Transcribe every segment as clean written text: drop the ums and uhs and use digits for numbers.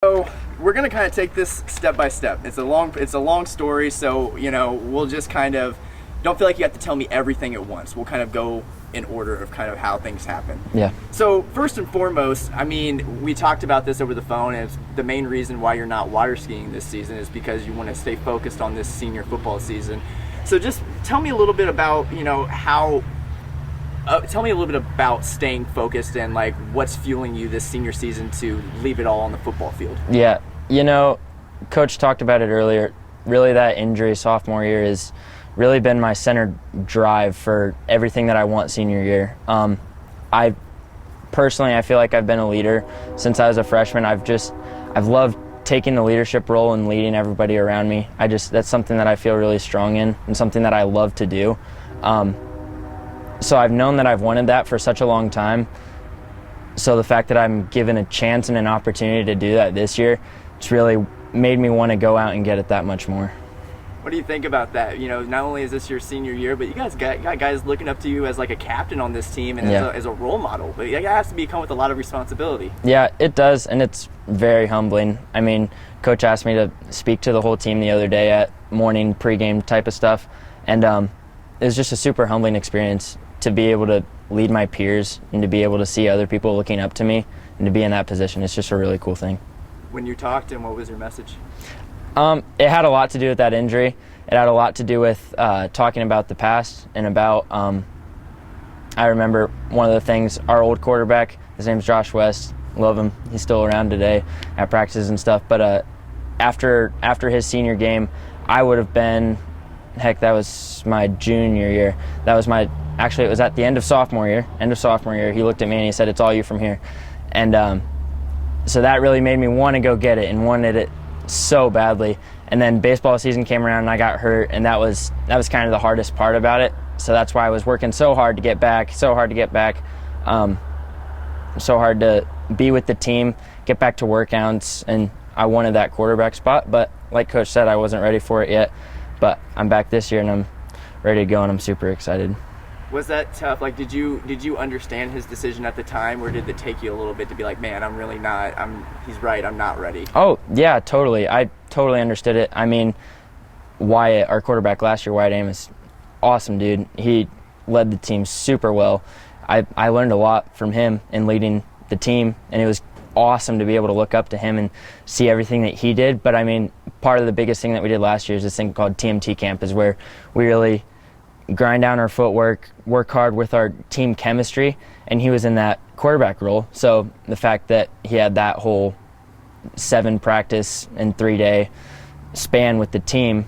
So we're gonna kind of take this step by step. It's a long story, so we'll just kind of don't feel like you have to tell me everything at once. We'll kind of go in order of kind of how things happen. Yeah. So first and foremost, I mean, we talked about this over the phone, and it's the main reason why you're not water skiing this season is because you want to stay focused on this senior football season. So just tell me a little bit about how. Tell me a little bit about staying focused and like what's fueling you this senior season to leave it all on the football field. Yeah, Coach talked about it earlier. Really, that injury sophomore year has really been my center drive for everything that I want senior year. I feel like I've been a leader since I was a freshman. I've loved taking the leadership role and leading everybody around me. That's something that I feel really strong in and something that I love to do. So I've known that I've wanted that for such a long time. So the fact that I'm given a chance and an opportunity to do that this year, it's really made me want to go out and get it that much more. What do you think about that? Not only is this your senior year, but you guys got guys looking up to you as like a captain on this team and as a role model. But it has to come with a lot of responsibility. Yeah, it does, and it's very humbling. I mean, Coach asked me to speak to the whole team the other day at morning pregame type of stuff, and it was just a super humbling experience to be able to lead my peers and to be able to see other people looking up to me and to be in that position. It's just a really cool thing. When you talked to him, what was your message? It had a lot to do with that injury. It had a lot to do with talking about the past and about, I remember one of the things, our old quarterback, his name's Josh West, love him, he's still around today at practices and stuff, but after his senior game, I would have been, that was my junior year. Actually, it was at the end of sophomore year. He looked at me and he said, "It's all you from here." And so that really made me want to go get it and wanted it so badly. And then baseball season came around and I got hurt, and that was kind of the hardest part about it. So that's why I was working so hard to get back, so hard to be with the team, get back to workouts, and I wanted that quarterback spot. But like Coach said, I wasn't ready for it yet. But I'm back this year and I'm ready to go, and I'm super excited. Was that tough? Like, did you understand his decision at the time, or did it take you a little bit to be like, man, he's right, I'm not ready? Oh, yeah, totally. I totally understood it. I mean, Wyatt, our quarterback last year, Wyatt Amos, awesome dude. He led the team super well. I learned a lot from him in leading the team, and it was awesome to be able to look up to him and see everything that he did. But I mean, part of the biggest thing that we did last year is this thing called TMT camp, is where we really grind down our footwork, work hard with our team chemistry, and he was in that quarterback role. So the fact that he had that whole 7 practice and 3-day span with the team,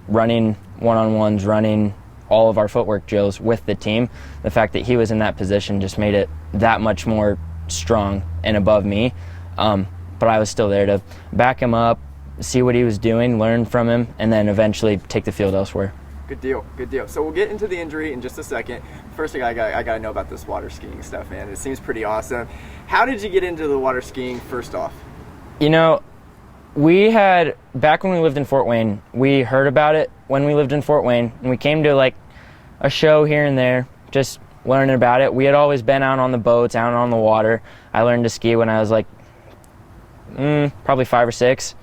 running one-on-ones, running all of our footwork drills with the team, the fact that he was in that position just made it that much more strong and above me. But I was still there to back him up, see what he was doing, learn from him, and then eventually take the field elsewhere. Good deal. So we'll get into the injury in just a second. First thing I got to know about this water skiing stuff, man. It seems pretty awesome. How did you get into the water skiing first off? We had, back when we lived in Fort Wayne, we heard about it when we lived in Fort Wayne, and we came to like a show here and there, just learning about it. We had always been out on the boats, out on the water. I learned to ski when I was like probably 5 or 6.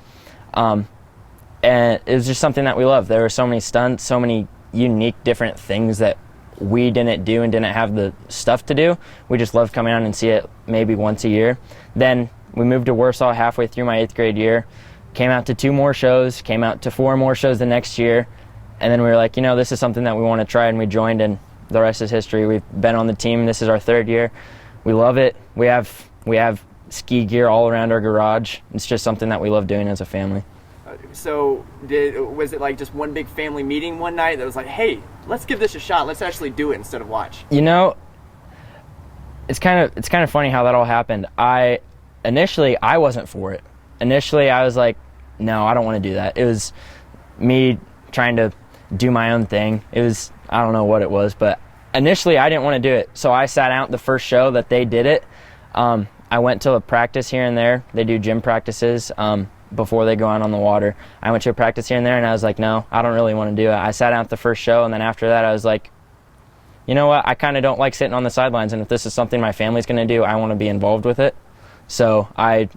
And it was just something that we loved. There were so many stunts, so many unique different things that we didn't do and didn't have the stuff to do. We just loved coming out and see it maybe once a year. Then we moved to Warsaw halfway through my 8th grade year, came out to 2 more shows, came out to 4 more shows the next year, and then we were like, this is something that we want to try, and we joined, and the rest is history. We've been on the team. This is our 3rd year. We love it. We have ski gear all around our garage. It's just something that we love doing as a family. So was it like just one big family meeting one night that was like, hey, let's give this a shot. Let's actually do it instead of watch? It's kind of funny how that all happened. Initially, I wasn't for it. Initially, I was like, no, I don't want to do that. It was me trying to do my own thing. I don't know what it was, but initially I didn't want to do it. So I sat out the first show that they did it. I went to a practice here and there. They do gym practices before they go out on the water. I went to a practice here and there, and I was like, no, I don't really want to do it. I sat out the first show, and then after that I was like, you know what, I kind of don't like sitting on the sidelines, and if this is something my family's going to do, I want to be involved with it. So I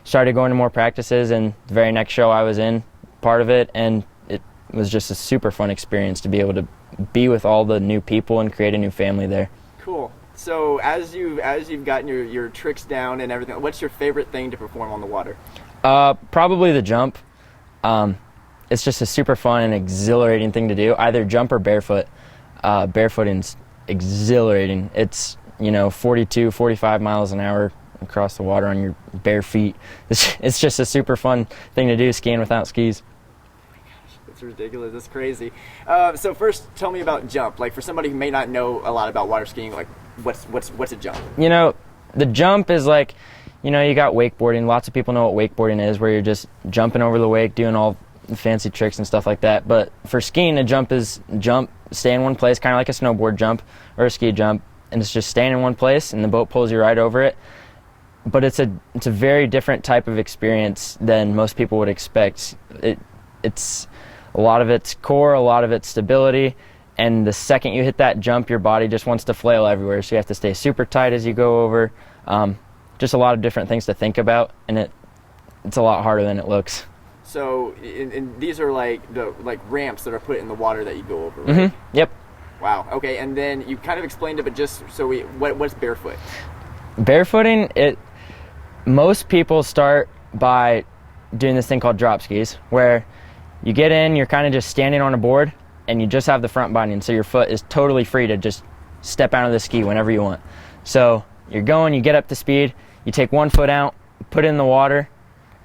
started going to more practices, and the very next show I was in, part of it, and it was just a super fun experience to be able to be with all the new people and create a new family there. Cool. So as you've gotten your tricks down and everything, what's your favorite thing to perform on the water? Probably the jump. It's just a super fun and exhilarating thing to do, either jump or barefoot. Barefooting's exhilarating. It's 42, 45 miles an hour across the water on your bare feet. It's just a super fun thing to do, skiing without skis. It's ridiculous. It's crazy. So first, tell me about jump. Like, for somebody who may not know a lot about water skiing, like what's a jump? The jump is like, you got wakeboarding. Lots of people know what wakeboarding is, where you're just jumping over the wake, doing all the fancy tricks and stuff like that. But for skiing, a jump is stay in one place, kind of like a snowboard jump or a ski jump, and it's just staying in one place, and the boat pulls you right over it. But it's a very different type of experience than most people would expect. It's a lot of it's core, a lot of it's stability, and the second you hit that jump, your body just wants to flail everywhere. So you have to stay super tight as you go over. Just a lot of different things to think about, and it's a lot harder than it looks. So, and these are like ramps that are put in the water that you go over, right? Mm-hmm. Yep. Wow. Okay. And then you kind of explained it, but just so what's barefoot? Barefooting, most people start by doing this thing called drop skis, where you get in, you're kind of just standing on a board, and you just have the front binding, so your foot is totally free to just step out of the ski whenever you want. So you're going, you get up to speed, you take one foot out, put it in the water,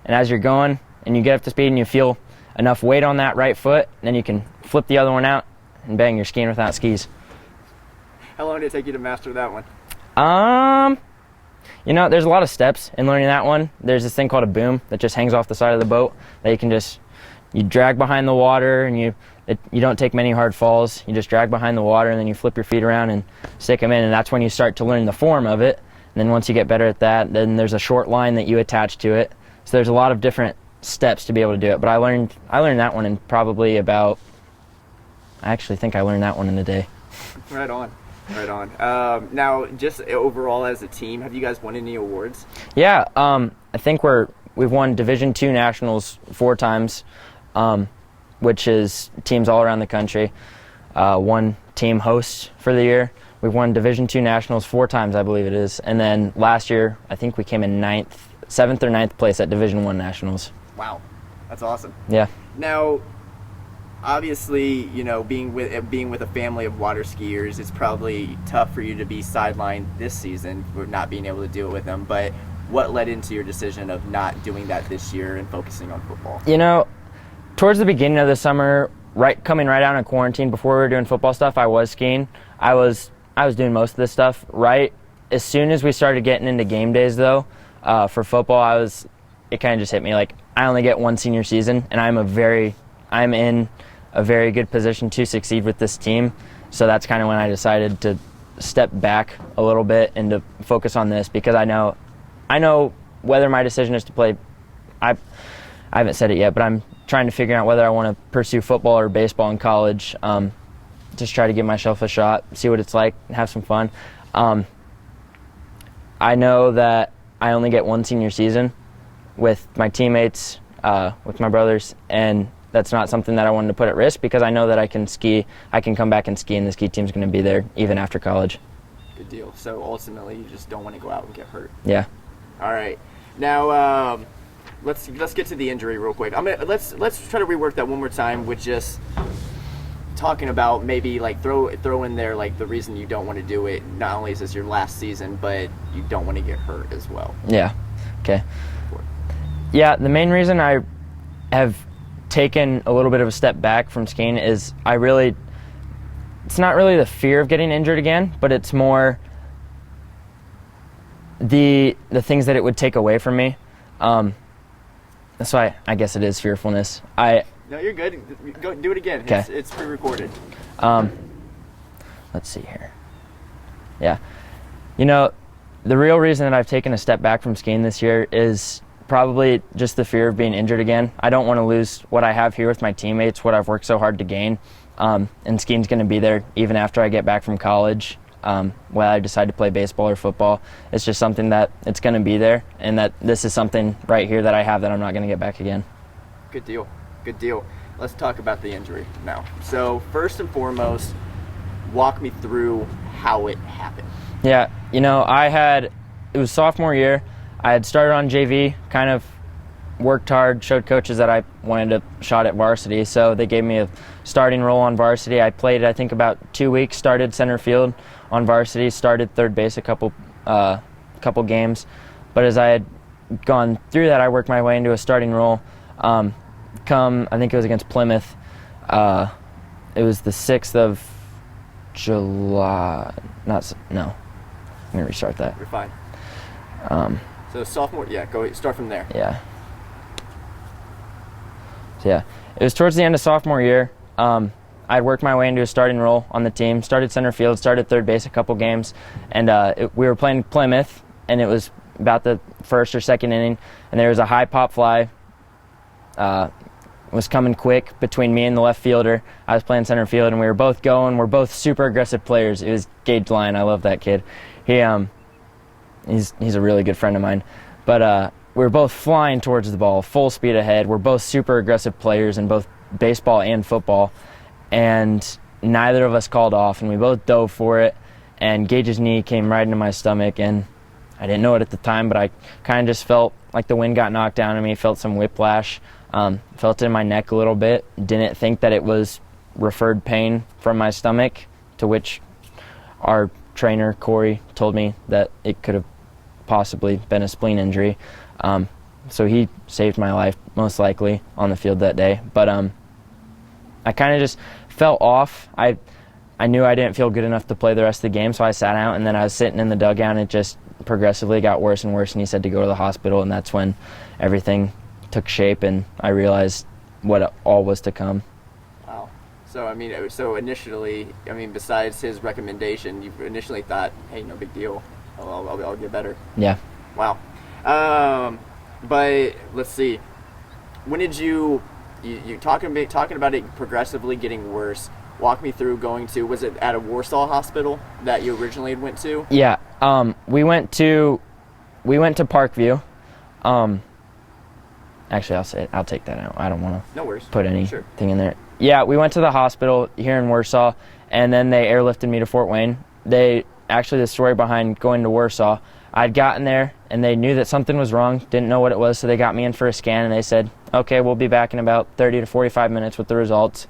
and as you're going, and you get up to speed and you feel enough weight on that right foot, and then you can flip the other one out, and bang, you're skiing without skis. How long did it take you to master that one? There's a lot of steps in learning that one. There's this thing called a boom that just hangs off the side of the boat that you drag behind the water, and you don't take many hard falls. You just drag behind the water, and then you flip your feet around and stick them in, and that's when you start to learn the form of it. And then once you get better at that, then there's a short line that you attach to it. So there's a lot of different steps to be able to do it. But I learned that one in probably about, I actually think I learned that one in a day. Right on. Now, just overall as a team, have you guys won any awards? Yeah, I think we've won Division II Nationals 4 times, which is teams all around the country. One team host for the year. We've won Division II Nationals 4 times, I believe it is. And then last year, I think we came in 7th or 9th place at Division I Nationals. Wow, that's awesome. Yeah. Now, obviously, being with a family of water skiers, it's probably tough for you to be sidelined this season for not being able to do it with them. But what led into your decision of not doing that this year and focusing on football? Towards the beginning of the summer, coming right out of quarantine, before we were doing football stuff, I was skiing. I was doing most of this stuff. Right as soon as we started getting into game days, though, for football, it kind of just hit me like I only get one senior season, and I'm in a very good position to succeed with this team. So that's kind of when I decided to step back a little bit and to focus on this, because I know whether my decision is to play. I haven't said it yet, but I'm trying to figure out whether I want to pursue football or baseball in college. Just try to give myself a shot, see what it's like, have some fun. I know that I only get one senior season with my teammates, with my brothers, and that's not something that I wanted to put at risk, because I know that I can come back and ski, and the ski team's going to be there even after college. Good deal. So ultimately, you just don't want to go out and get hurt. Yeah. All right. Now, let's get to the injury real quick. Let's try to rework that one more time with just talking about maybe like throw in there like the reason you don't want to do it. Not only is this your last season, but you don't want to get hurt as well. Yeah. Okay. Yeah, the main reason I have taken a little bit of a step back from skiing is it's not really the fear of getting injured again, but it's more the things that it would take away from me. That's why I guess it is fearfulness. No, you're good. Go do it again. Okay. It's pre-recorded. Let's see here. Yeah. The real reason that I've taken a step back from skiing this year is probably just the fear of being injured again. I don't want to lose what I have here with my teammates, what I've worked so hard to gain. And skiing's going to be there even after I get back from college. whether I decide to play baseball or football. It's just something that it's going to be there, and that this is something right here that I have that I'm not going to get back again. Good deal. Good deal. Let's talk about the injury now. So first and foremost, walk me through how it happened. Yeah, it was sophomore year. I had started on JV, kind of worked hard, showed coaches that I wanted a shot at varsity, so they gave me a starting role on varsity. I played, I think, about 2 weeks, started center field on varsity, started third base a couple games. But as I had gone through that, I worked my way into a starting role. I think it was against Plymouth. It was the 6th of July. I'm going to restart that. You're fine. So sophomore, start from there. Yeah. So yeah, it was towards the end of sophomore year. I'd worked my way into a starting role on the team, started center field, started third base a couple games, and we were playing Plymouth, and it was about the first or second inning, and there was a high pop fly. Was coming quick between me and the left fielder. I was playing center field, and we were both going. We're both super aggressive players. It was Gage Lyon. I love that kid. He's a really good friend of mine. But we were both flying towards the ball, full speed ahead. We're both super aggressive players in both baseball and football, and neither of us called off, and we both dove for it, and Gage's knee came right into my stomach, and I didn't know it at the time, but I kind of just felt like the wind got knocked down on me, felt some whiplash, felt it in my neck a little bit, didn't think that it was referred pain from my stomach, to which our trainer, Corey, told me that it could have possibly been a spleen injury. So he saved my life, most likely, on the field that day. But I kind of just fell off. I knew I didn't feel good enough to play the rest of the game, so I sat out, and then I was sitting in the dugout, and it just progressively got worse and worse, and he said to go to the hospital, and that's when everything took shape, and I realized what all was to come. Wow. So, initially, besides his recommendation, you initially thought, hey, no big deal. I'll get better. Yeah. Wow. But let's see. When did you talking about it progressively getting worse? Walk me through was it at a Warsaw hospital that you originally went to? Yeah. We went to Parkview. Actually, I'll take that out. I don't want to put anything in there. Yeah, we went to the hospital here in Warsaw, and then they airlifted me to Fort Wayne. The story behind going to Warsaw, I'd gotten there, and they knew that something was wrong, didn't know what it was, so they got me in for a scan, and they said, okay, we'll be back in about 30 to 45 minutes with the results.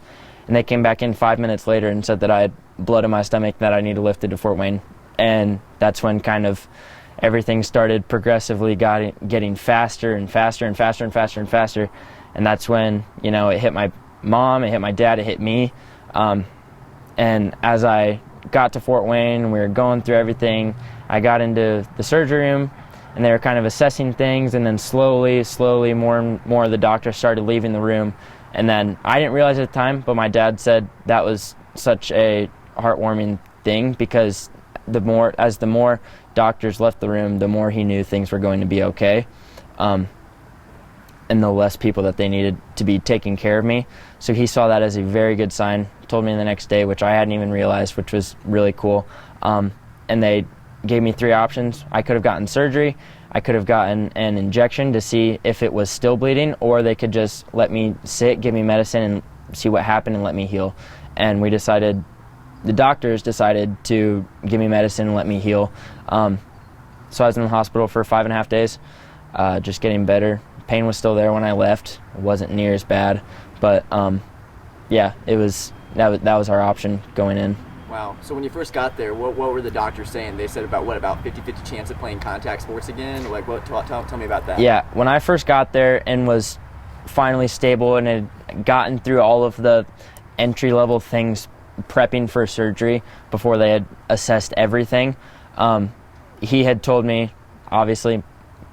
And they came back in 5 minutes later and said that I had blood in my stomach that I needed lifted to Fort Wayne. And that's when kind of everything started progressively getting faster and faster and faster and faster and faster. And that's when, it hit my mom, it hit my dad, it hit me. And as I got to Fort Wayne, we were going through everything, I got into the surgery room, and they were kind of assessing things, and then slowly, more and more of the doctors started leaving the room. And then I didn't realize at the time, but my dad said that was such a heartwarming thing, because the more doctors left the room, the more he knew things were going to be okay, and the less people that they needed to be taking care of me. So he saw that as a very good sign, told me the next day, which I hadn't even realized, which was really cool. And they gave me 3 options. I could have gotten surgery, I could have gotten an injection to see if it was still bleeding, or they could just let me sit, give me medicine, and see what happened and let me heal. And the doctors decided to give me medicine and let me heal. So I was in the hospital for 5.5 days, just getting better. Pain was still there when I left. It wasn't near as bad, but that was our option going in. Wow. So when you first got there, what were the doctors saying? They said about 50-50 chance of playing contact sports again? Tell me about that. Yeah, when I first got there and was finally stable and had gotten through all of the entry-level things, prepping for surgery before they had assessed everything, he had told me, obviously,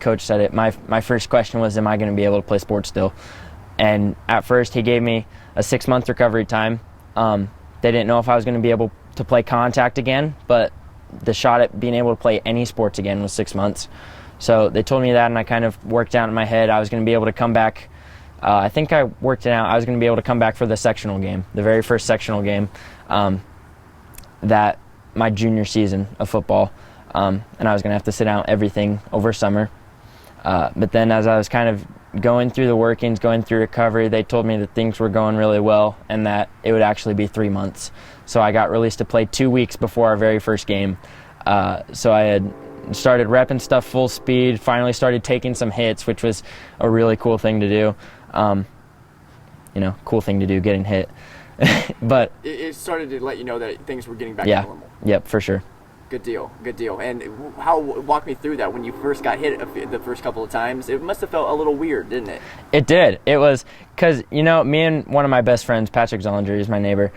Coach said it, my first question was, am I going to be able to play sports still? And at first, he gave me a 6-month recovery time. They didn't know if I was going to be able to play contact again, but the shot at being able to play any sports again was 6 months. So they told me that, and I kind of worked out in my head I was going to be able to come back. I think I worked it out. I was going to be able to come back for the sectional game, the very first sectional game that my junior season of football, and I was going to have to sit out everything over summer. But then as I was kind of going through the workings, going through recovery, they told me that things were going really well and that it would actually be 3 months. So I got released to play 2 weeks before our very first game. So I had started repping stuff full speed, finally started taking some hits, which was a really cool thing to do. Cool thing to do, getting hit. But it started to let you know that things were getting back to normal. Yep, for sure. Good deal. And walk me through that. When you first got hit the first couple of times, it must have felt a little weird, didn't it? It did. It was because, me and one of my best friends, Patrick Zollinger, he's my neighbor.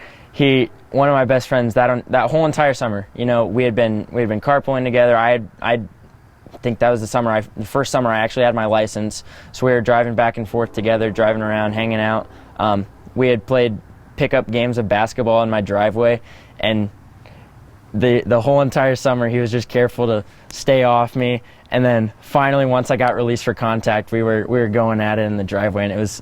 One of my best friends that whole entire summer, we had been carpooling together. I think that was the first summer I actually had my license. So we were driving back and forth together, driving around, hanging out. We had played pickup games of basketball in my driveway, and the whole entire summer he was just careful to stay off me. And then finally, once I got released for contact, we were going at it in the driveway, and it was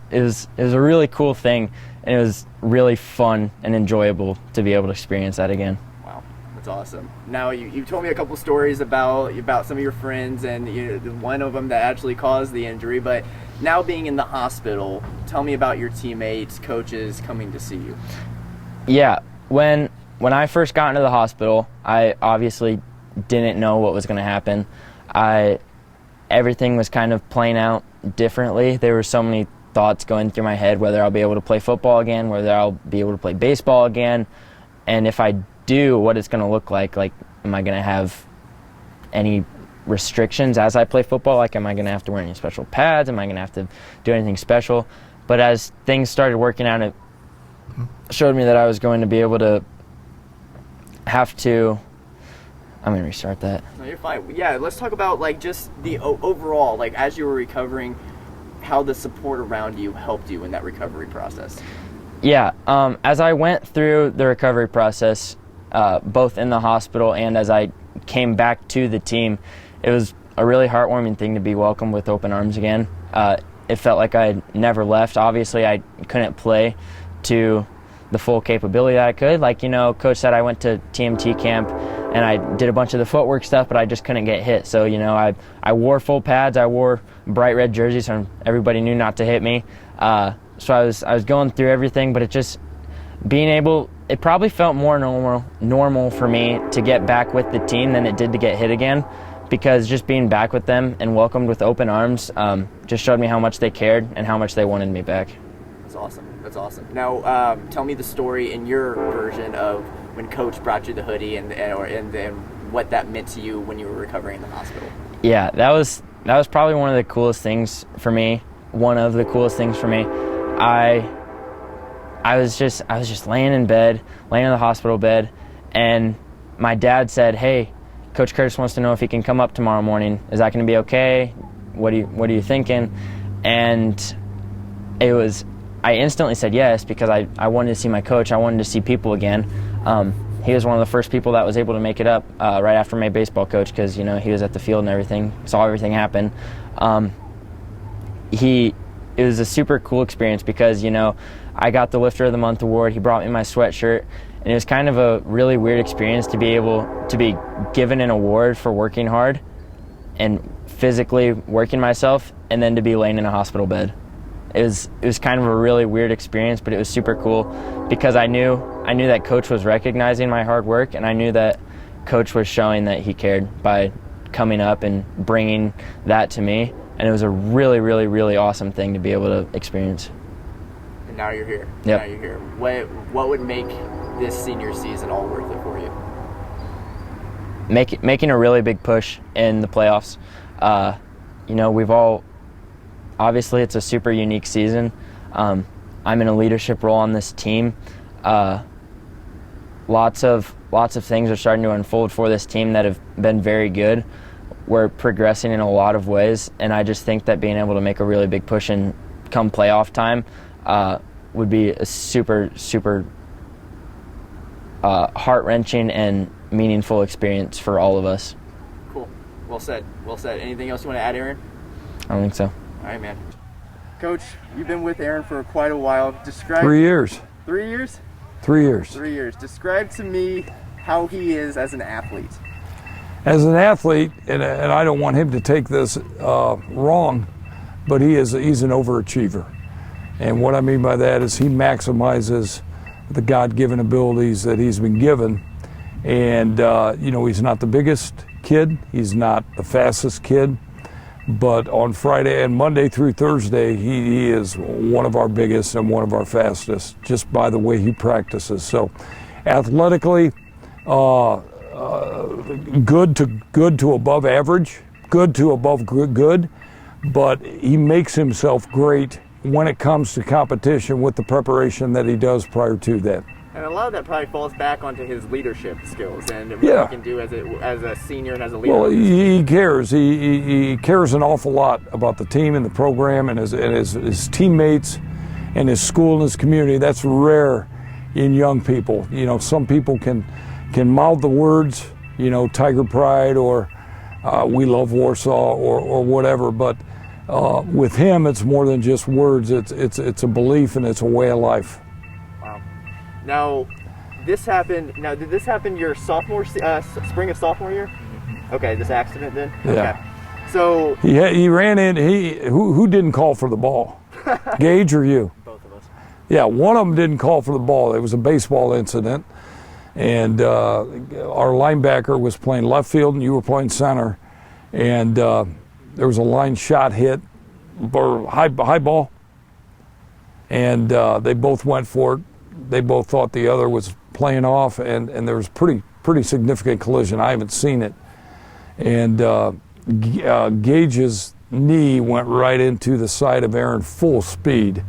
a really cool thing, and it was really fun and enjoyable to be able to experience that again. Wow, that's awesome. Now you told me a couple stories about some of your friends, and one of them that actually caused the injury. But now being in the hospital, tell me about your teammates, coaches coming to see you. Yeah, when I first got into the hospital, I obviously didn't know what was going to happen. Everything was kind of playing out differently. There were so many thoughts going through my head, whether I'll be able to play football again, whether I'll be able to play baseball again, and if I do, what it's going to look like. Like, am I going to have any restrictions as I play football? Like, am I going to have to wear any special pads? Am I going to have to do anything special? But as things started working out, it showed me that I was going to be able to have to. I'm going to restart that. No, you're fine. Yeah, let's talk about just the overall, as you were recovering, how the support around you helped you in that recovery process. Yeah, as I went through the recovery process, both in the hospital and as I came back to the team, it was a really heartwarming thing to be welcomed with open arms again. It felt like I had never left. Obviously, I couldn't play to the full capability that I could. Coach said I went to TMT camp and I did a bunch of the footwork stuff, but I just couldn't get hit. So, I wore full pads, I wore bright red jerseys, so everybody knew not to hit me. So I was going through everything, but it probably felt more normal for me to get back with the team than it did to get hit again, because just being back with them and welcomed with open arms just showed me how much they cared and how much they wanted me back. That's awesome. Now, tell me the story in your version of when Coach brought you the hoodie and what that meant to you when you were recovering in the hospital. Yeah, that was probably one of the coolest things for me. One of the coolest things for me. I was just laying in the hospital bed, and my dad said, "Hey, Coach Curtis wants to know if he can come up tomorrow morning. Is that going to be okay? What are you thinking?" And I instantly said yes, because I wanted to see my coach. I wanted to see people again. He was one of the first people that was able to make it up right after my baseball coach, because he was at the field and everything, saw everything happen. It was a super cool experience because I got the Lifter of the Month award. He brought me my sweatshirt, and it was kind of a really weird experience to be able to be given an award for working hard and physically working myself, and then to be laying in a hospital bed. It was kind of a really weird experience, but it was super cool because I knew that Coach was recognizing my hard work, and I knew that Coach was showing that he cared by coming up and bringing that to me, and it was a really, really, really awesome thing to be able to experience. And now you're here. Yep. Now you're here. What would make this senior season all worth it for you? Making a really big push in the playoffs. We've all. Obviously, it's a super unique season. I'm in a leadership role on this team. Lots of things are starting to unfold for this team that have been very good. We're progressing in a lot of ways, and I just think that being able to make a really big push in come playoff time would be a super, super heart-wrenching and meaningful experience for all of us. Cool. Well said. Anything else you want to add, Aaron? I don't think so. All right, man. Coach, you've been with Aaron for quite a while. Describe 3 years. 3 years? 3 years. 3 years. Describe to me how he is as an athlete. As an athlete, and I don't want him to take this wrong, but he's an overachiever. And what I mean by that is he maximizes the God-given abilities that he's been given. And, he's not the biggest kid. He's not the fastest kid. But on Friday and Monday through Thursday, he is one of our biggest and one of our fastest, just by the way he practices. So athletically, good to above average, good to above good, but he makes himself great when it comes to competition with the preparation that he does prior to that. And a lot of that probably falls back onto his leadership skills and what he can do as a senior and as a leader. Well, he cares. He cares an awful lot about the team and the program and his teammates and his school and his community. That's rare in young people. Some people can mouth the words, Tiger Pride or we love Warsaw or whatever, but with him it's more than just words. It's a belief and it's a way of life. Now, did this happen your sophomore spring of sophomore year? Okay, this accident did? Yeah. Okay. So he ran in. Who didn't call for the ball? Gage or you? Both of us. Yeah, one of them didn't call for the ball. It was a baseball incident, and our linebacker was playing left field and you were playing center, and there was a line shot hit or high ball, and they both went for it. They both thought the other was playing off, and there was pretty significant collision. I haven't seen it. And Gage's knee went right into the side of Aaron full speed.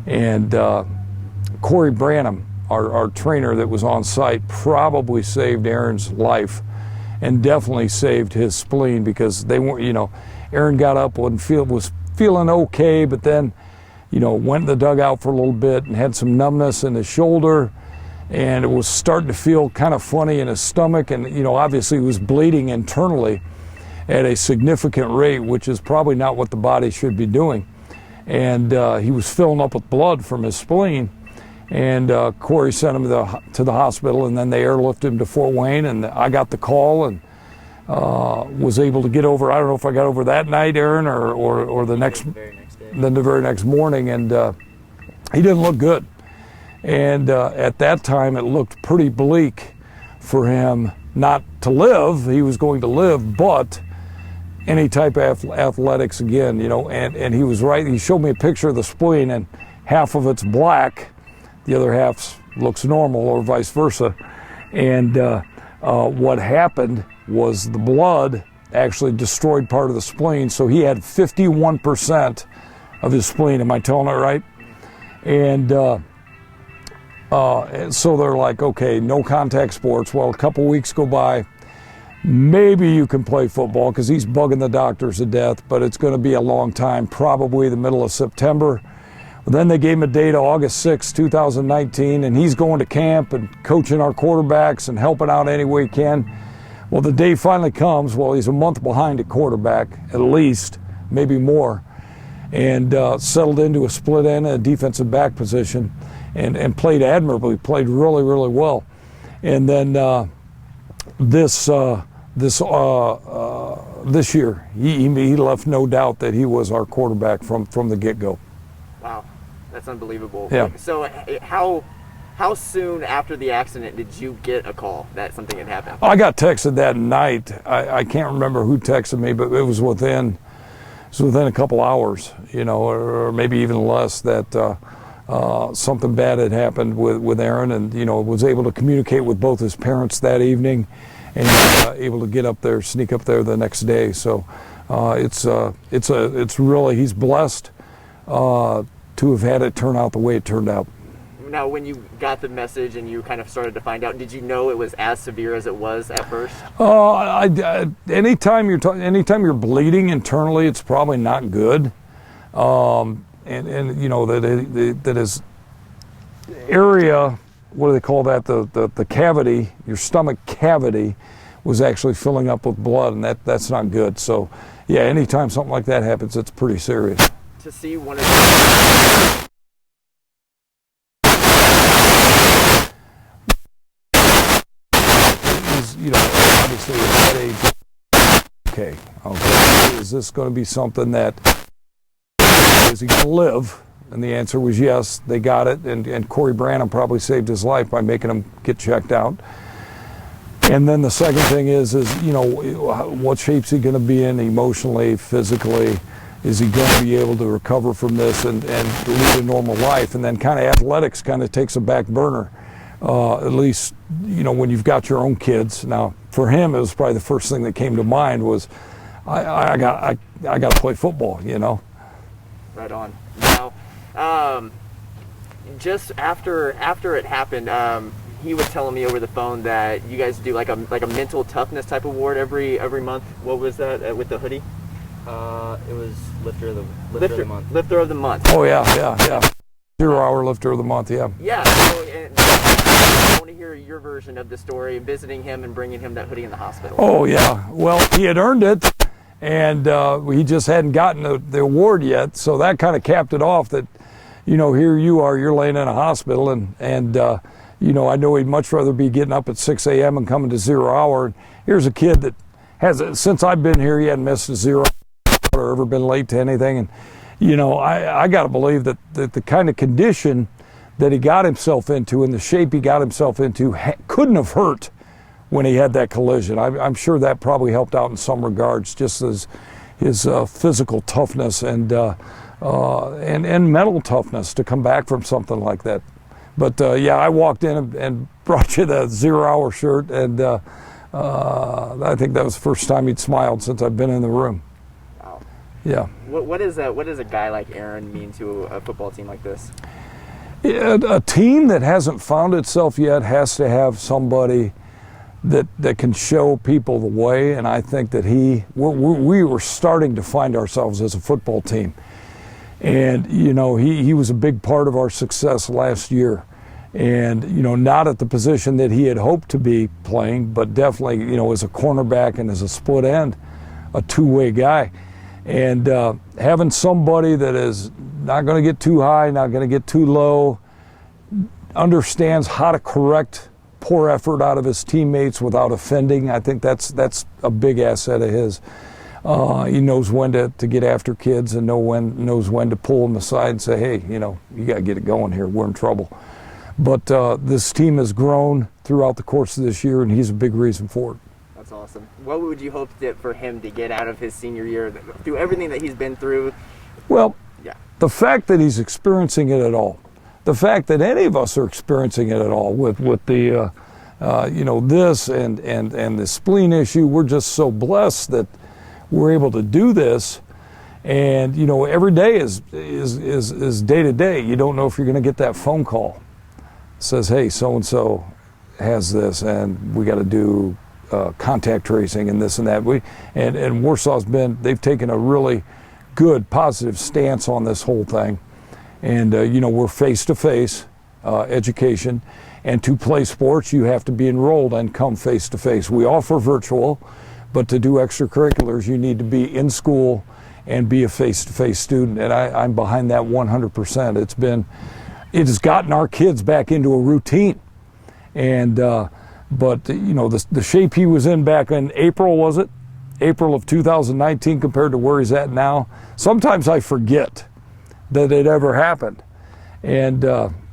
And Corey Branham, our trainer that was on site, probably saved Aaron's life and definitely saved his spleen, because they weren't, Aaron got up and was feeling okay, but then went in the dugout for a little bit and had some numbness in his shoulder, and it was starting to feel kind of funny in his stomach, and obviously he was bleeding internally at a significant rate, which is probably not what the body should be doing. And he was filling up with blood from his spleen, and Corey sent him to the hospital, and then they airlifted him to Fort Wayne, and I got the call and was able to get over. I don't know if I got over that night, Aaron, or the very next morning, and he didn't look good. And at that time, it looked pretty bleak for him not to live. He was going to live, but any type of athletics again, and he was right. He showed me a picture of the spleen, and half of it's black, the other half looks normal, or vice versa. And what happened was the blood actually destroyed part of the spleen, so he had 51% of his spleen. Am I telling it right? And so they're like, okay, no contact sports. Well, a couple weeks go by. Maybe you can play football, because he's bugging the doctors to death, but it's going to be a long time, probably the middle of September. Then they gave him a date of August 6, 2019, and he's going to camp and coaching our quarterbacks and helping out any way he can. Well, the day finally comes. Well, he's a month behind at quarterback, at least, maybe more, and settled into a split end, a defensive back position, and played admirably, played really, really well. And then this year, he left no doubt that he was our quarterback from the get-go. Wow, that's unbelievable. Yeah. So how soon after the accident did you get a call that something had happened? I got texted that night. I can't remember who texted me, but it was within a couple hours, or maybe even less, that something bad had happened with Aaron, and was able to communicate with both his parents that evening, and able to sneak up there the next day. So it's really, he's blessed to have had it turn out the way it turned out. Now, when you got the message and you kind of started to find out, did you know it was as severe as it was at first? Anytime you're bleeding internally, it's probably not good. And that his area, what do they call that? The cavity, your stomach cavity, was actually filling up with blood, and that's not good. So, yeah, anytime something like that happens, it's pretty serious. To see one of the is, obviously at that age, okay, is this going to be something that, is he going to live? And the answer was yes, they got it, and Corey Branham probably saved his life by making him get checked out. And then the second thing is what shape's he going to be in emotionally, physically? Is he going to be able to recover from this and lead a normal life? And then kind of athletics kind of takes a back burner, at least, when you've got your own kids. Now, for him, it was probably the first thing that came to mind was, I got to play football, Right on. Now, just after it happened, he was telling me over the phone that you guys do like a mental toughness type award every month. What was that with the hoodie? It was lifter of the month. Lifter of the month. Oh yeah. 0-hour lifter of the month. Yeah. Yeah. So, I want to hear your version of the story, visiting him and bringing him that hoodie in the hospital. Oh yeah. Well, he had earned it, and he just hadn't gotten the award yet. So that kind of capped it off. That, here you are, you're laying in a hospital, and I know he'd much rather be getting up at 6 a.m. and coming to 0 hour. And here's a kid that since I've been here, he hadn't missed a 0 or ever been late to anything. And, I got to believe that the kind of condition that he got himself into and the shape he got himself into couldn't have hurt when he had that collision. I'm sure that probably helped out in some regards, just as his physical toughness and mental toughness to come back from something like that. But I walked in and brought you the 0 hour shirt, and I think that was the first time he'd smiled since I've been in the room. Wow. Yeah. What does a guy like Aaron mean to a football team like this? A team that hasn't found itself yet has to have somebody that can show people the way, and I think that we were starting to find ourselves as a football team. And, he was a big part of our success last year. And, not at the position that he had hoped to be playing, but definitely, as a cornerback and as a split end, a two-way guy. And having somebody that is not going to get too high, not going to get too low, understands how to correct poor effort out of his teammates without offending, I think that's a big asset of his. He knows when to get after kids and knows when to pull them aside and say, hey, you got to get it going here. We're in trouble. But this team has grown throughout the course of this year, and he's a big reason for it. That's awesome. What would you hope for him to get out of his senior year, through everything that he's been through? Well, yeah. The fact that he's experiencing it at all, the fact that any of us are experiencing it at all with the, this and the spleen issue, we're just so blessed that we're able to do this. And, every day is day to day. You don't know if you're going to get that phone call. It says, hey, so-and-so has this, and we got to do contact tracing and this and that. And Warsaw's they've taken a really good, positive stance on this whole thing. And, we're face-to-face education. And to play sports, you have to be enrolled and come face-to-face. We offer virtual, but to do extracurriculars, you need to be in school and be a face-to-face student. And I'm behind that 100%. It has gotten our kids back into a routine. And, but, the shape he was in back in April, was it? April of 2019 compared to where he's at now. Sometimes I forget that it ever happened. And,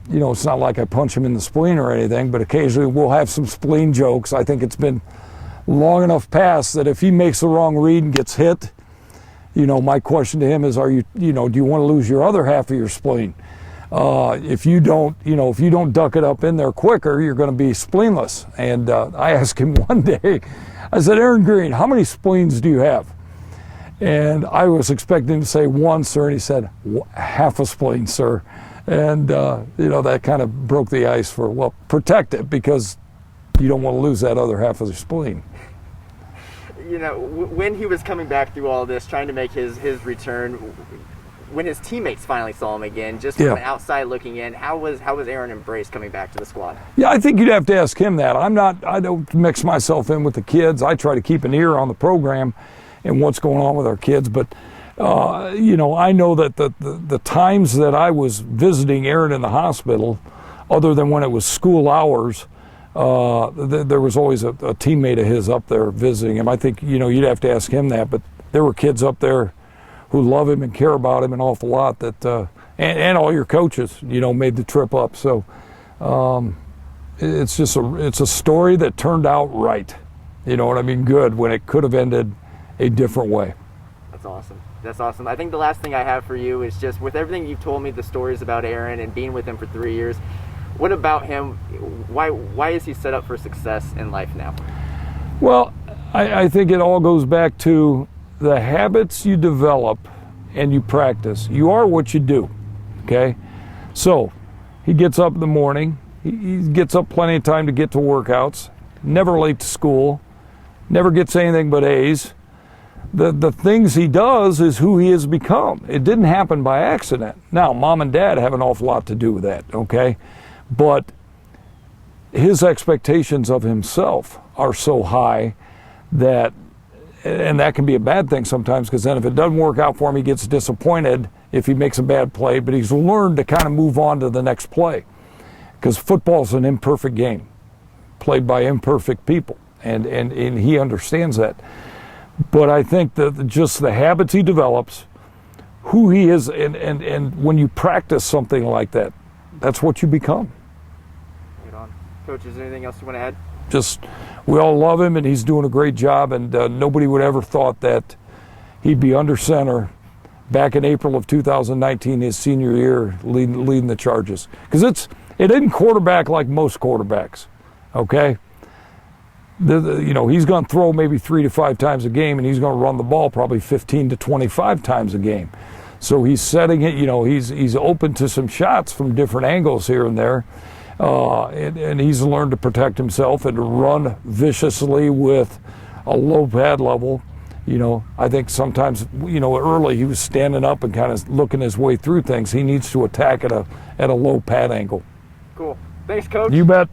it's not like I punch him in the spleen or anything, but occasionally we'll have some spleen jokes. I think it's been long enough past that if he makes the wrong read and gets hit, my question to him is, do you want to lose your other half of your spleen? If you don't duck it up in there quicker, you're going to be spleenless. And I asked him one day, I said, Aaron Greene, how many spleens do you have? And I was expecting to say one, sir, and he said, half a spleen, sir. And, that kind of broke the ice for, protect it, because you don't want to lose that other half of the spleen. When he was coming back through all this, trying to make his return, when his teammates finally saw him again, just from the outside looking in, how was Aaron embraced coming back to the squad? Yeah, I think you'd have to ask him that. I don't mix myself in with the kids. I try to keep an ear on the program and what's going on with our kids. But, I know that the times that I was visiting Aaron in the hospital, other than when it was school hours, there was always a teammate of his up there visiting him. I think, you'd have to ask him that, but there were kids up there who love him and care about him an awful lot that, and all your coaches, made the trip up. So it's just it's a story that turned out right. You know what I mean? Good, when it could have ended a different way. That's awesome. That's awesome. I think the last thing I have for you is just, with everything you've told me, the stories about Aaron and being with him for 3 years, what about him? Why is he set up for success in life now? Well, I think it all goes back to the habits you develop and you practice. You are what you do, okay? So he gets up in the morning. He gets up plenty of time to get to workouts, never late to school, never gets anything but A's. The things he does is who he has become. It didn't happen by accident. Now, mom and dad have an awful lot to do with that, okay? But his expectations of himself are so high that, and that can be a bad thing sometimes, because then if it doesn't work out for him, he gets disappointed if he makes a bad play, but he's learned to kind of move on to the next play, because football's an imperfect game played by imperfect people, and he understands that. But I think that just the habits he develops, who he is, and when you practice something like that, that's what you become. Good on. Coach, is there anything else you want to add? Just, we all love him, and he's doing a great job, and nobody would ever thought that he'd be under center back in April of 2019, his senior year, leading the charges. Because it isn't quarterback like most quarterbacks, okay? He's going to throw maybe 3 to 5 times a game, and he's going to run the ball probably 15 to 25 times a game. So he's setting it, he's open to some shots from different angles here and there. And he's learned to protect himself and to run viciously with a low pad level. I think sometimes, early he was standing up and kind of looking his way through things. He needs to attack at a low pad angle. Cool. Thanks, Coach. You bet.